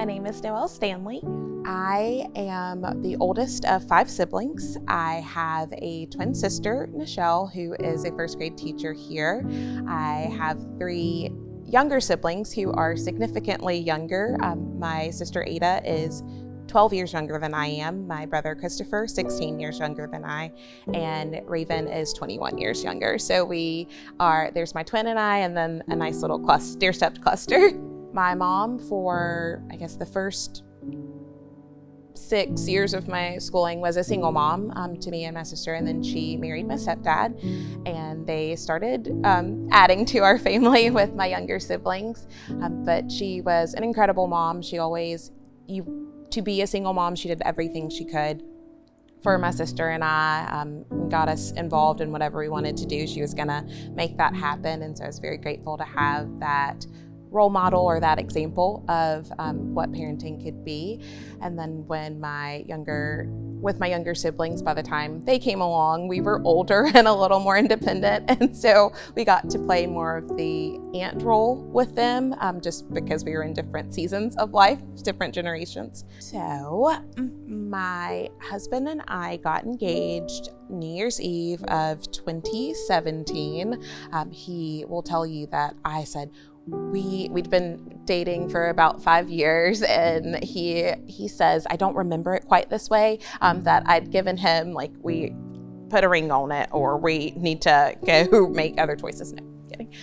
My name is Noelle Stanley. I am the oldest of 5 siblings. I have a twin sister, Noelle, who is a first grade teacher here. I have 3 younger siblings who are significantly younger. My sister Ada is 12 years younger than I am. My brother Christopher, 16 years younger than I, and Raven is 21 years younger. So there's my twin and I, and then a nice little stair-stepped cluster. My mom, for I guess the first 6 years of my schooling, was a single mom to me and my sister, and then she married my stepdad, and they started adding to our family with my younger siblings. But she was an incredible mom. To be a single mom, she did everything she could for my sister and I, got us involved in whatever we wanted to do. She was gonna make that happen, and so I was very grateful to have that role model or that example of what parenting could be. And then with my younger siblings, by the time they came along, we were older and a little more independent, and so we got to play more of the aunt role with them, just because we were in different seasons of life, different generations. So my husband and I got engaged New Year's Eve of 2017. He will tell you that I said, we'd been dating for about 5 years, and he says, I don't remember it quite this way, that I'd given him, like, we put a ring on it, or we need to go make other choices. No, kidding.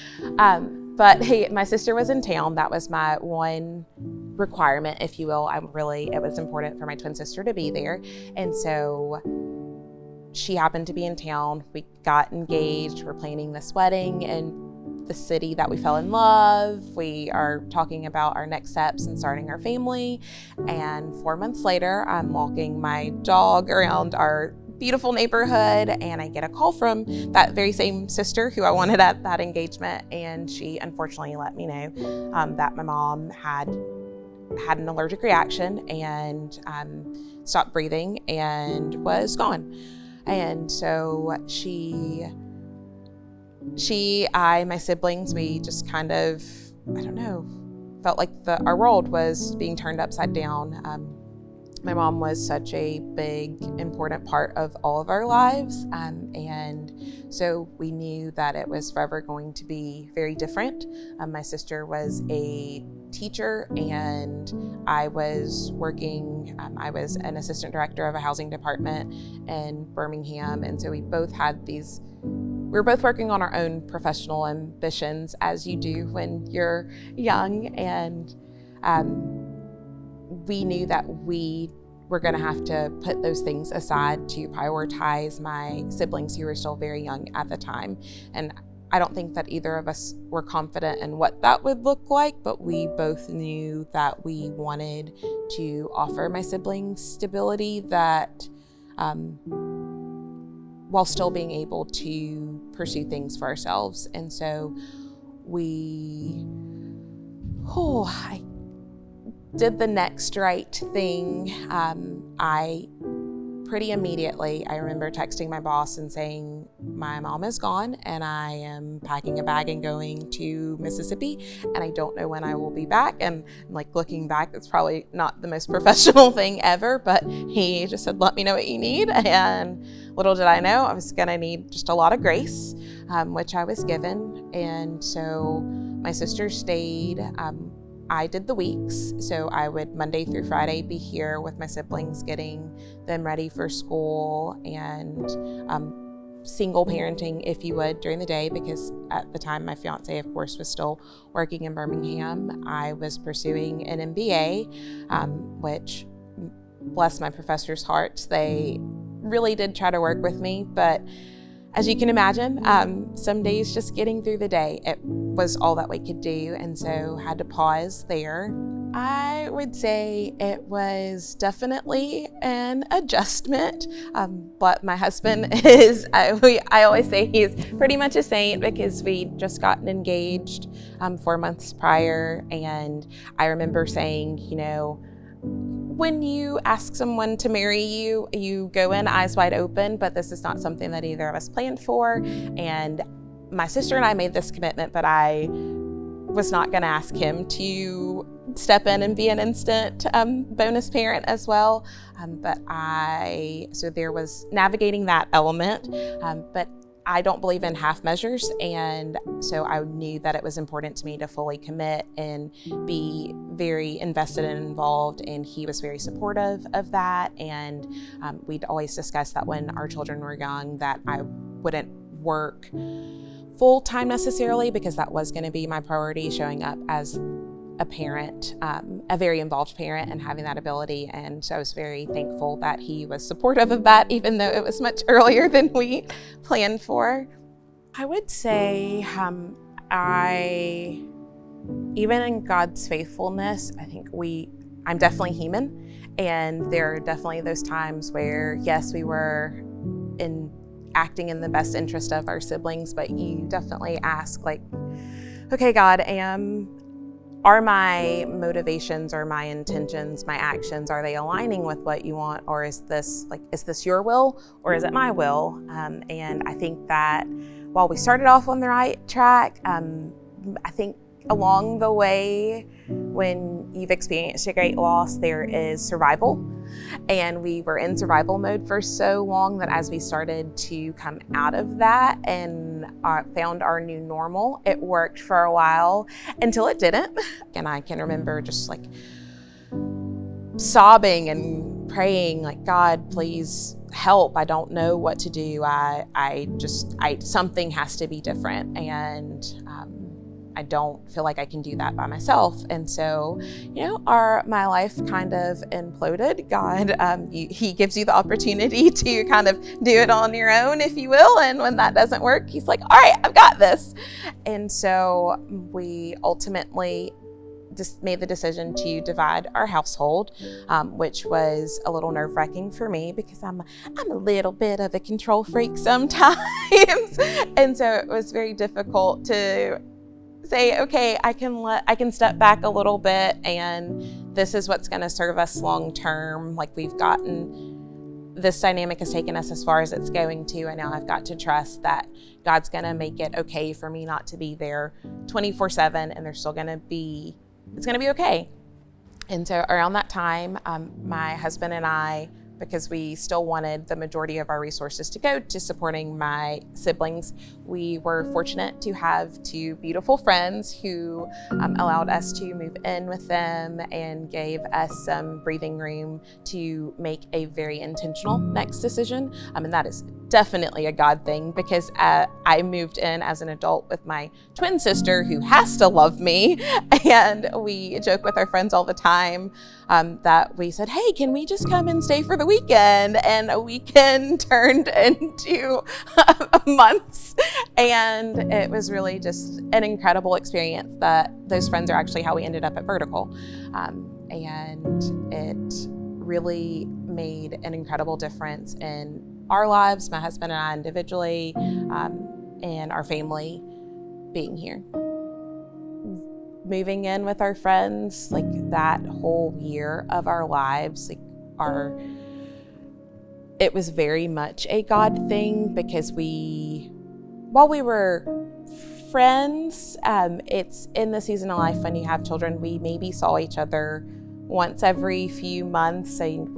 But my sister was in town. That was my one requirement, if you will. It was important for my twin sister to be there. And so she happened to be in town. We got engaged. We're planning this wedding in the city that we fell in love. We are talking about our next steps and starting our family. And 4 months later, I'm walking my dog around our beautiful neighborhood, and I get a call from that very same sister who I wanted at that engagement. And she unfortunately let me know that my mom had an allergic reaction and stopped breathing and was gone. And so my siblings, we just kind of, felt like our world was being turned upside down. My mom was such a big, important part of all of our lives. And so we knew that it was forever going to be very different. My sister was a teacher, and I was working, I was an assistant director of a housing department in Birmingham. And so we were both working on our own professional ambitions, as you do when you're young. And we knew that we were going to have to put those things aside to prioritize my siblings, who were still very young at the time. And I don't think that either of us were confident in what that would look like, but we both knew that we wanted to offer my siblings stability that, while still being able to pursue things for ourselves. And so I did the next right thing. I pretty immediately, I remember texting my boss and saying, my mom is gone, and I am packing a bag and going to Mississippi, and I don't know when I will be back. And like, looking back, it's probably not the most professional thing ever, but he just said, let me know what you need. And little did I know, I was gonna need just a lot of grace, which I was given. And so my sister stayed. I did the weeks, so I would Monday through Friday be here with my siblings, getting them ready for school, and single parenting, if you would, during the day, because at the time my fiance, of course, was still working in Birmingham. I was pursuing an MBA, which, bless my professors' hearts, they really did try to work with me, but as you can imagine, some days just getting through the day, it was all that we could do, and so had to pause there. I would say it was definitely an adjustment, but my husband is, I always say he's pretty much a saint, because we'd just gotten engaged 4 months prior, and I remember saying, when you ask someone to marry you, you go in eyes wide open, but this is not something that either of us planned for. And my sister and I made this commitment, but I was not going to ask him to step in and be an instant bonus parent as well. So there was navigating that element, but I don't believe in half measures, and so I knew that it was important to me to fully commit and be very invested and involved, and he was very supportive of that. And we'd always discussed that when our children were young that I wouldn't work full-time necessarily, because that was going to be my priority, showing up as a parent, a very involved parent, and having that ability. And so I was very thankful that he was supportive of that, even though it was much earlier than we planned for. I would say even in God's faithfulness, I think I'm definitely human, and there are definitely those times where, yes, we were acting in the best interest of our siblings, but you definitely ask, like, okay, God, are my motivations or my intentions, my actions, are they aligning with what you want? Or is this your will, or is it my will? And I think that while we started off on the right track, I think along the way, when you've experienced a great loss, there is survival. And we were in survival mode for so long that as we started to come out of that and found our new normal, it worked for a while until it didn't. And I can remember just like sobbing and praying, like, God, please help. I don't know what to do. Something has to be different. And I don't feel like I can do that by myself. And so, my life kind of imploded. God, he gives you the opportunity to kind of do it on your own, if you will. And when that doesn't work, he's like, all right, I've got this. And so we ultimately just made the decision to divide our household, which was a little nerve-wracking for me because I'm a little bit of a control freak sometimes. And so it was very difficult to say, okay, I can step back a little bit, and this is what's going to serve us long term. Like, this dynamic has taken us as far as it's going to, and now I've got to trust that God's going to make it okay for me not to be there 24/7, and it's going to be okay. And so around that time, my husband and I, because we still wanted the majority of our resources to go to supporting my siblings, we were fortunate to have two beautiful friends who allowed us to move in with them and gave us some breathing room to make a very intentional next decision. And that is definitely a God thing, because I moved in as an adult with my twin sister who has to love me. And we joke with our friends all the time that we said, hey, can we just come and stay for the weekend? And a weekend turned into months. And it was really just an incredible experience. That those friends are actually how we ended up at Vertical. And it really made an incredible difference in our lives, my husband and I individually, and our family being here. Moving in with our friends, like that whole year of our lives, it was very much a God thing, because while we were friends, it's in the season of life when you have children, we maybe saw each other once every few months, and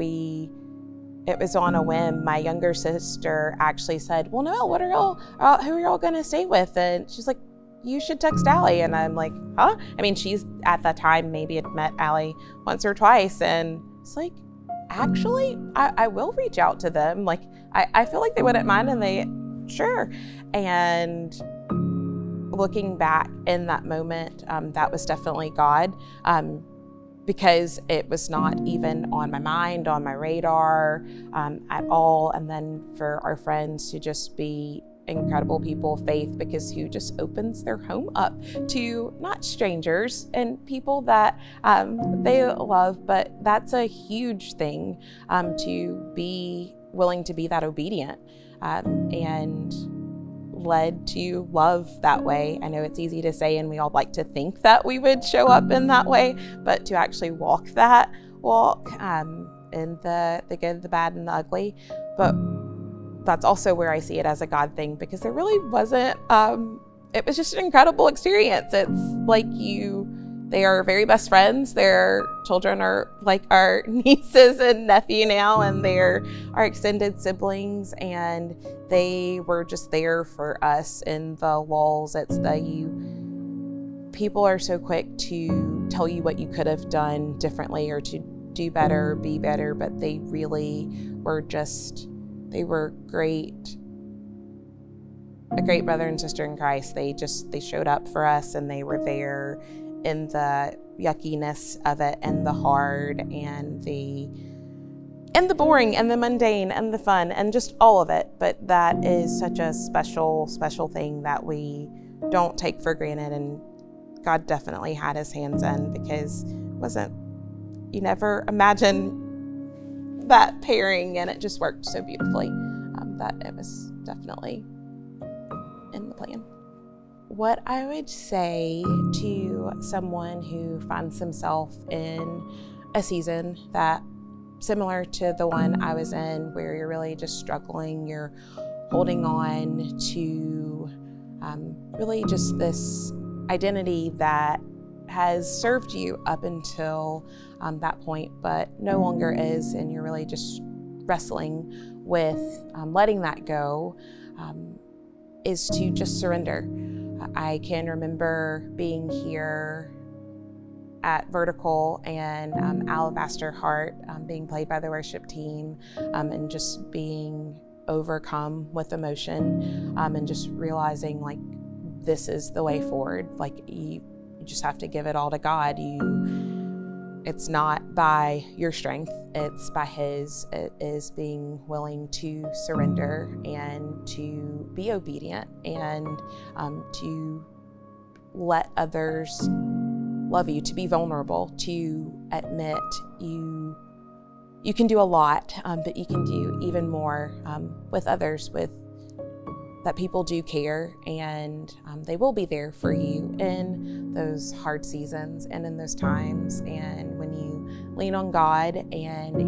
it was on a whim. My younger sister actually said, well, Noelle, who are y'all gonna stay with? And she's like, you should text Allie. And I'm like, huh? I mean, she's at that time maybe had met Allie once or twice. And it's like, actually, I will reach out to them. Like, I feel like they wouldn't mind. And they, sure. And looking back in that moment, that was definitely God. Because it was not even on my mind, on my radar at all. And then for our friends to just be incredible people of faith, because who just opens their home up to not strangers and people that they love, but that's a huge thing, to be willing to be that obedient and led to love that way. I know it's easy to say, and we all like to think that we would show up in that way, but to actually walk that walk in the good, the bad, and the ugly. But that's also where I see it as a God thing, because there really wasn't, it was just an incredible experience. It's like you they are very best friends. Their children are like our nieces and nephew now, and they're our extended siblings, and they were just there for us in the lulls. People are so quick to tell you what you could have done differently or to do better, be better, but they really were they were great, a great brother and sister in Christ. They showed up for us, and they were there in the yuckiness of it, and the hard, and the boring, and the mundane, and the fun, and just all of it. But that is such a special, special thing that we don't take for granted, and God definitely had his hands in, because you never imagine that pairing, and it just worked so beautifully that it was definitely in the plan. What I would say to someone who finds himself in a season that similar to the one I was in, where you're really just struggling, you're holding on to really just this identity that has served you up until that point, but no longer is, and you're really just wrestling with letting that go, is to just surrender. I can remember being here at Vertical and Alabaster Heart being played by the worship team, and just being overcome with emotion, and just realizing like this is the way forward. Like you just have to give it all to God. It's not by your strength, it's by his. It is being willing to surrender and to be obedient, and to let others love you, to be vulnerable, to admit you can do a lot, but you can do even more with others, that people do care, and they will be there for you in those hard seasons and in those times. And when you lean on God and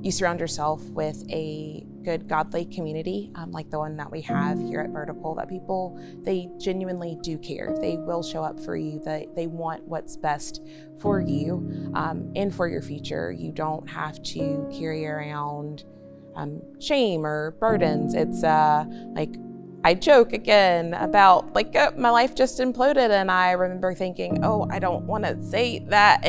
you surround yourself with a good, godly community, like the one that we have here at Vertical, that people, they genuinely do care. They will show up for you. They want what's best for you and for your future. You don't have to carry around shame or burdens. It's like I joke again about like my life just imploded, and I remember thinking, oh, I don't want to say that,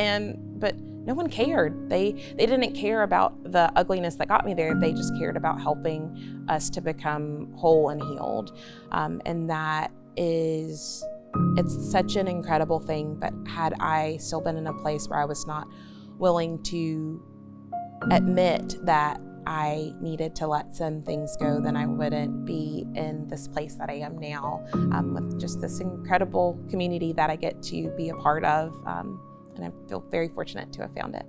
but no one cared. They didn't care about the ugliness that got me there. They just cared about helping us to become whole and healed, and that it's such an incredible thing. But had I still been in a place where I was not willing to admit that I needed to let some things go, then I wouldn't be in this place that I am now, with just this incredible community that I get to be a part of, and I feel very fortunate to have found it.